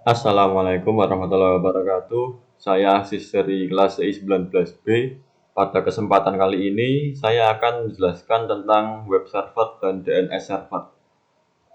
Assalamualaikum warahmatullahi wabarakatuh. Saya asis dari kelas I19B. Pada kesempatan kali ini, saya akan menjelaskan tentang web server dan DNS server.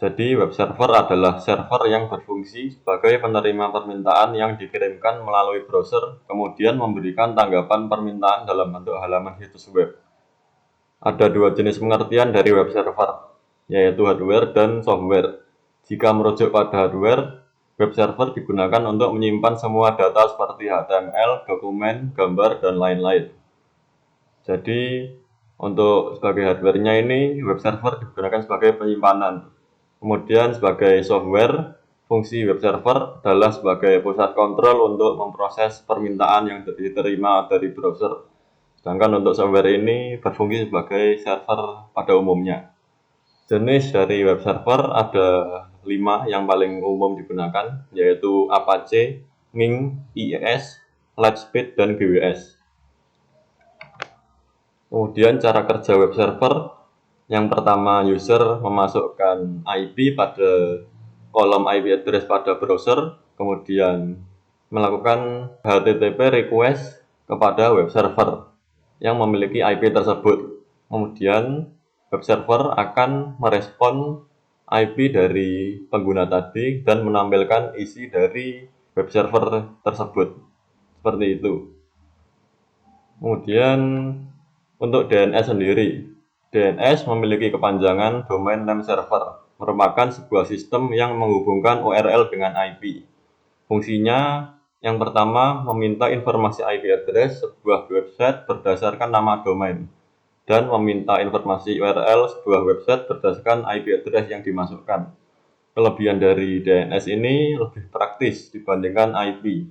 Jadi, web server adalah server yang berfungsi sebagai penerima permintaan yang dikirimkan melalui browser, kemudian memberikan tanggapan permintaan dalam bentuk halaman situs web. Ada dua jenis pengertian dari web server, yaitu hardware dan software. Jika merujuk pada hardware, web server digunakan untuk menyimpan semua data seperti HTML, dokumen, gambar, dan lain-lain. Jadi, untuk sebagai hardware-nya ini, web server digunakan sebagai penyimpanan. Kemudian sebagai software, fungsi web server adalah sebagai pusat kontrol untuk memproses permintaan yang diterima dari browser. Sedangkan untuk software ini berfungsi sebagai server pada umumnya. Jenis dari web server ada 5 yang paling umum digunakan, yaitu Apache, Ning, IIS, Lightspeed, dan GWS. Kemudian cara kerja web server, yang pertama user memasukkan IP pada kolom IP address pada browser, kemudian melakukan HTTP request kepada web server yang memiliki IP tersebut. Kemudian web server akan merespon IP dari pengguna tadi dan menampilkan isi dari web server tersebut. Seperti itu. Kemudian untuk DNS sendiri, DNS memiliki kepanjangan Domain Name Server, merupakan sebuah sistem yang menghubungkan URL dengan IP. Fungsinya yang pertama meminta informasi IP address sebuah website berdasarkan nama domain dan meminta informasi URL sebuah website berdasarkan IP address yang dimasukkan. Kelebihan dari DNS ini lebih praktis dibandingkan IP.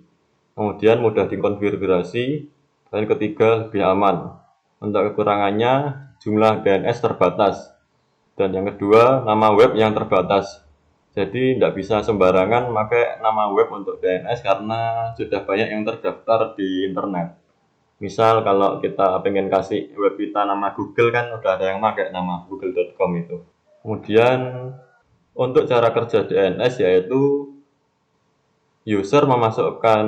Kemudian mudah dikonfigurasi dan ketiga lebih aman. Untuk kekurangannya jumlah DNS terbatas dan yang kedua nama web yang terbatas. Jadi tidak bisa sembarangan pakai nama web untuk DNS karena sudah banyak yang terdaftar di internet. Misal kalau kita pengen kasih web kita nama Google kan udah ada yang pakai nama google.com itu. Kemudian untuk cara kerja DNS yaitu user memasukkan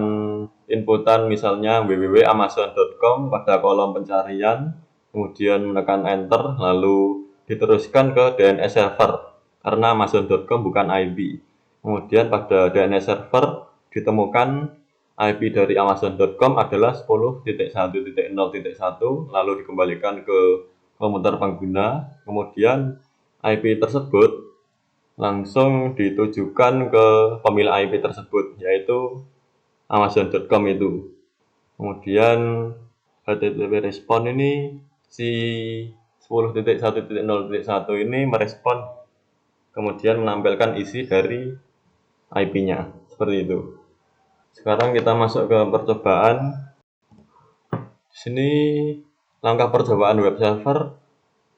inputan misalnya www.amazon.com pada kolom pencarian, kemudian menekan enter lalu diteruskan ke DNS server karena amazon.com bukan IP. Kemudian pada DNS server ditemukan IP dari amazon.com adalah 10.1.0.1 lalu dikembalikan ke komputer pengguna. Kemudian IP tersebut langsung ditujukan ke pemilik IP tersebut, yaitu amazon.com itu. Kemudian HTTP respon ini si 10.1.0.1 ini merespon kemudian menampilkan isi dari IP-nya seperti itu. Sekarang kita masuk ke percobaan. Di sini langkah percobaan web server.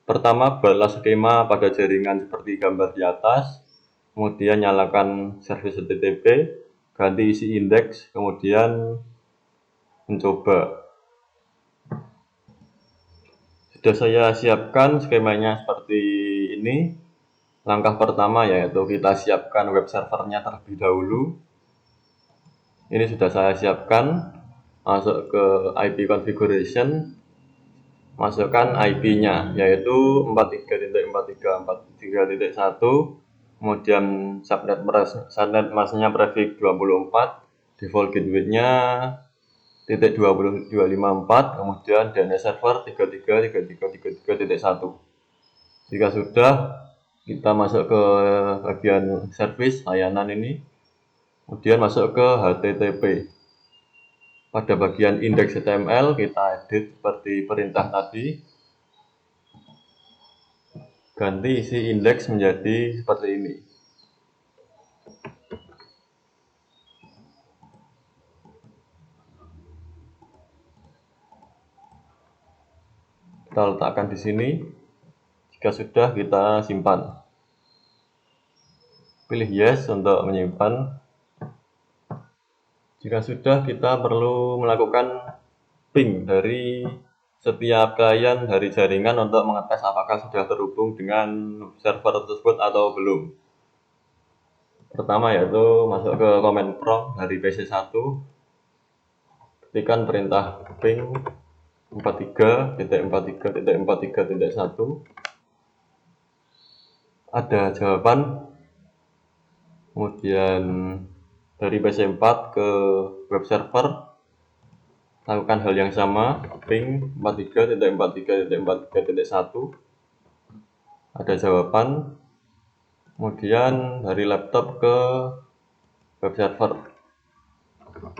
Pertama, buatlah skema pada jaringan seperti gambar di atas. Kemudian nyalakan service HTTP, ganti isi indeks, kemudian mencoba. Sudah saya siapkan skemanya seperti ini. Langkah pertama yaitu kita siapkan web servernya terlebih dahulu. Ini sudah saya siapkan. Masuk ke IP configuration, masukkan IP-nya yaitu 43.43.43.1, kemudian subnet masknya prefix 24, default gateway-nya .20254, kemudian DNS server 33.33.33.1. Jika sudah, kita masuk ke bagian service layanan ini, kemudian masuk ke HTTP. Pada bagian indeks HTML kita edit seperti perintah tadi. Ganti isi indeks menjadi seperti ini. Kita letakkan di sini. Jika sudah, kita simpan. Pilih yes untuk menyimpan. Jika sudah, kita perlu melakukan ping dari setiap klien dari jaringan untuk mengetes apakah sudah terhubung dengan server tersebut atau belum. Pertama yaitu masuk ke command prompt dari PC1, ketikkan perintah ping 43.43.43.1, ada jawaban. Kemudian dari PC4 ke web server, lakukan hal yang sama, ping 43.43.43.1, ada jawaban. Kemudian dari laptop ke web server,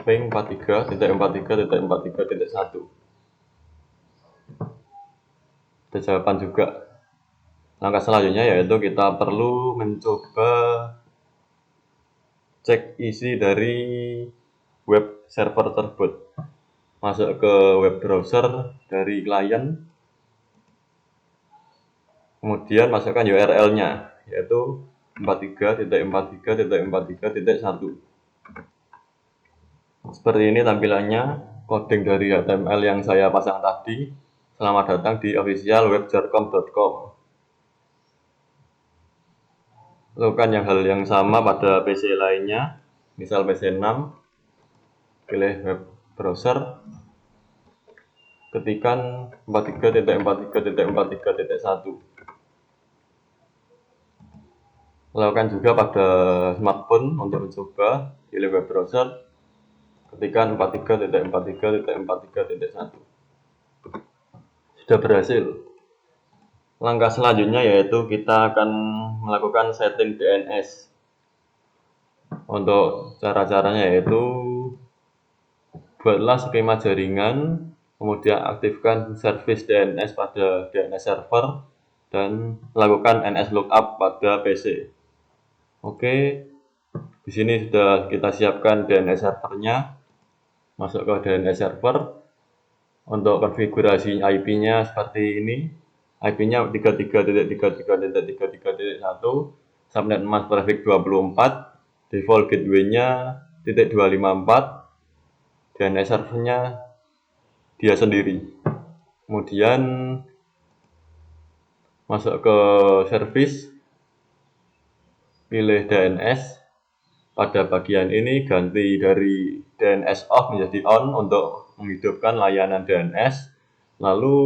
ping 43.43.43.1, ada jawaban juga. Langkah selanjutnya yaitu kita perlu mencoba cek isi dari web server tersebut. Masuk ke web browser dari klien, kemudian masukkan URL-nya, yaitu 43.43.43.1. Seperti ini tampilannya, coding dari HTML yang saya pasang tadi. Selamat datang di official web jarcom.com. Lakukan hal yang sama pada PC lainnya, misal PC 6, pilih web browser, ketikkan 43.43.43.1. Lakukan juga pada smartphone untuk mencoba, pilih web browser, ketikkan 43.43.43.1. Sudah berhasil. Langkah selanjutnya yaitu kita akan melakukan setting DNS. Untuk cara-caranya yaitu buatlah skema jaringan, kemudian aktifkan service DNS pada DNS server, dan lakukan NS lookup pada PC. Oke, di sini sudah kita siapkan DNS servernya. Masuk ke DNS server. Untuk konfigurasi IP-nya seperti ini. IP-nya 33.33.33.1, subnet mask traffic 24, default gateway-nya .254, DNS servernya dia sendiri. Kemudian masuk ke service, pilih DNS. Pada bagian ini ganti dari DNS off menjadi on untuk menghidupkan layanan DNS. Lalu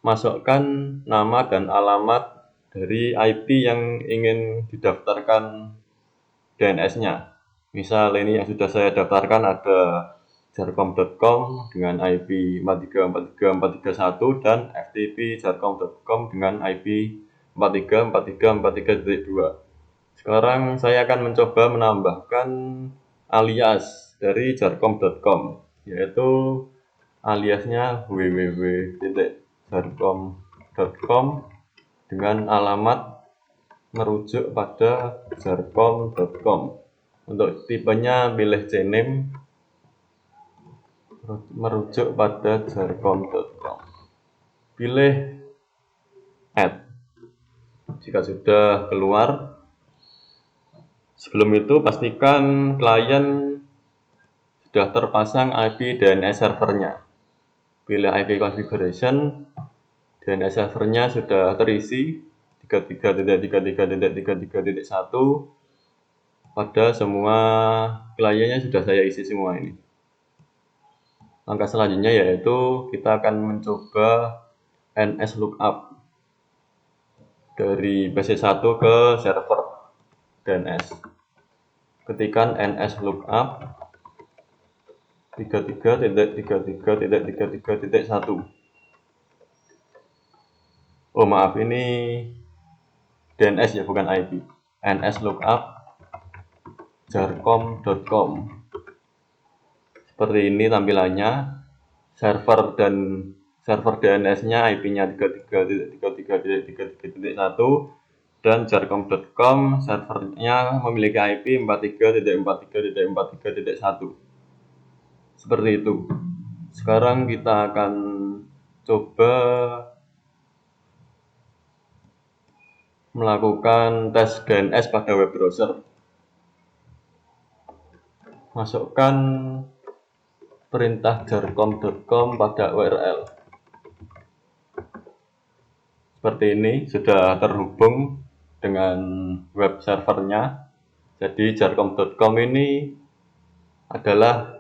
masukkan nama dan alamat dari IP yang ingin didaftarkan DNS-nya. Misal ini yang sudah saya daftarkan ada jarcom.com dengan IP 43434331 dan ftp jarcom.com dengan IP 434343.2. Sekarang saya akan mencoba menambahkan alias dari jarcom.com, yaitu aliasnya www.jarcom.com dengan alamat merujuk pada jarcom.com. Untuk tipenya pilih cname, merujuk pada jarcom.com. Pilih add. Jika sudah keluar, sebelum itu pastikan klien sudah terpasang IP DNS servernya. Pilih IP configuration, DNS servernya sudah terisi 33.33.33.1. Pada semua kliennya sudah saya isi semua ini. Langkah selanjutnya yaitu kita akan mencoba NS lookup dari PC1 ke server DNS. Ketikkan NS lookup 33.33.33.1. Oh maaf, ini DNS ya, bukan IP. NS lookup jarcom.com. Seperti ini tampilannya. Server DNS-nya IP-nya 33.33.33.1 dan jarcom.com servernya memiliki IP 43.43.43.1. Seperti itu. Sekarang kita akan coba melakukan tes DNS pada web browser. Masukkan perintah jarcom.com pada URL. Seperti ini, sudah terhubung dengan web servernya. Jadi jarcom.com ini adalah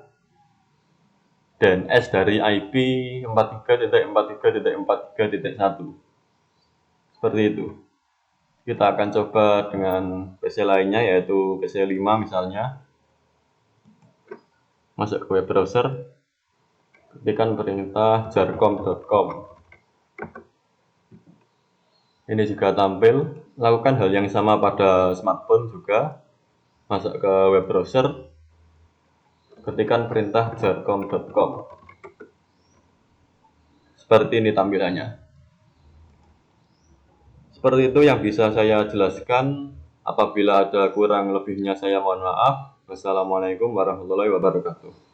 DNS dari IP 43.43.43.1. Seperti itu. Kita akan coba dengan PC lainnya, yaitu PC 5 misalnya. Masuk ke web browser, ketikkan perintah jarcom.com. Ini juga tampil. Lakukan hal yang sama pada smartphone juga. Masuk ke web browser, ketikkan perintah jarcom.com. Seperti ini tampilannya. Seperti itu yang bisa saya jelaskan. Apabila ada kurang lebihnya saya mohon maaf. Wassalamualaikum warahmatullahi wabarakatuh.